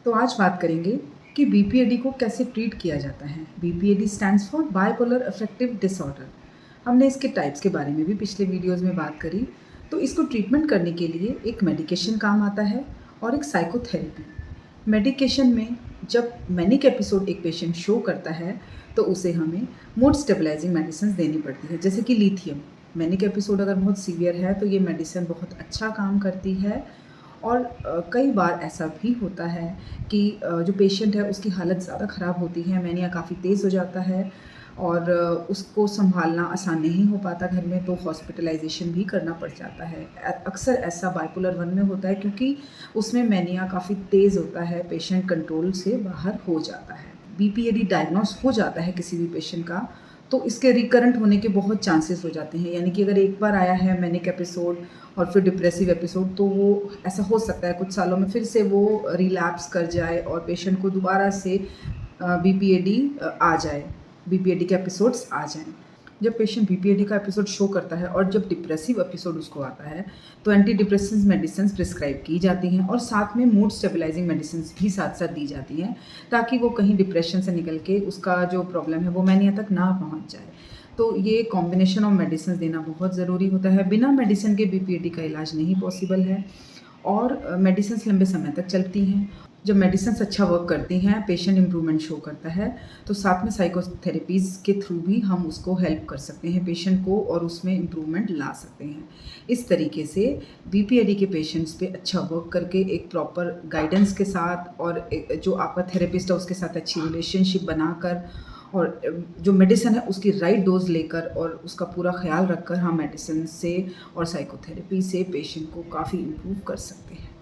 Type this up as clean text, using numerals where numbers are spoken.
तो आज बात करेंगे कि बीपीएडी को कैसे ट्रीट किया जाता है। BPAD stands for bipolar affective disorder. हमने इसके टाइप्स के बारे में भी पिछले वीडियोस में बात करी। तो इसको ट्रीटमेंट करने के लिए एक मेडिकेशन काम आता है और एक साइकोथेरेपी। मेडिकेशन में जब मैनिक एपिसोड एक पेशेंट शो करता है तो उसे हमें मूड स्टेबलाइजिंग मेडिसिन देनी पड़ती है, जैसे कि लिथियम। मैनिक एपिसोड अगर बहुत सीवियर है तो ये मेडिसिन बहुत अच्छा काम करती है। और कई बार ऐसा भी होता है कि जो पेशेंट है उसकी हालत ज़्यादा ख़राब होती है, मैनिया काफ़ी तेज़ हो जाता है और उसको सँभालना आसान नहीं हो पाता घर में, तो हॉस्पिटलाइज़ेशन भी करना पड़ जाता है। अक्सर ऐसा बाइपोलर 1 में होता है क्योंकि उसमें मैनिया काफ़ी तेज़ होता है, पेशेंट कंट्रोल से बाहर हो जाता है। बीपीएडी डायग्नोस हो जाता है किसी भी पेशेंट का तो इसके रिकरेंट होने के बहुत चांसेस हो जाते हैं। यानी कि अगर एक बार आया है मैनिक एपिसोड और फिर डिप्रेसिव एपिसोड, तो वो ऐसा हो सकता है कुछ सालों में फिर से वो रिलैप्स कर जाए और पेशेंट को दोबारा से बीपीएडी आ जाए, बीपीएडी के एपिसोड्स आ जाएँ। जब पेशेंट बीपीएडी का एपिसोड शो करता है और जब डिप्रेसिव एपिसोड उसको आता है तो एंटी डिप्रेसेंट्स मेडिसिन प्रिस्क्राइब की जाती हैं और साथ में मूड स्टेबलाइजिंग मेडिसिन भी साथ साथ दी जाती हैं, ताकि वो कहीं डिप्रेशन से निकल के उसका जो प्रॉब्लम है वो मैनिया तक ना पहुंच जाए। तो ये कॉम्बिनेशन ऑफ मेडिसिन देना बहुत ज़रूरी होता है। बिना मेडिसिन के बीपीएडी का इलाज नहीं पॉसिबल है और मेडिसिन लंबे समय तक चलती हैं। जब मेडिसिन्स अच्छा वर्क करती हैं, पेशेंट इम्प्रूवमेंट शो करता है, तो साथ में साइकोथेरेपीज़ के थ्रू भी हम उसको हेल्प कर सकते हैं पेशेंट को और उसमें इम्प्रूवमेंट ला सकते हैं। इस तरीके से बीपीएडी के पेशेंट्स पे अच्छा वर्क करके एक प्रॉपर गाइडेंस के साथ और जो आपका थेरेपिस्ट है उसके साथ अच्छी रिलेशनशिप बनाकर और जो मेडिसिन है उसकी राइट डोज लेकर और उसका पूरा ख्याल रखकर हम मेडिसिन से और साइकोथेरेपी से पेशेंट को काफ़ी इम्प्रूव कर सकते हैं।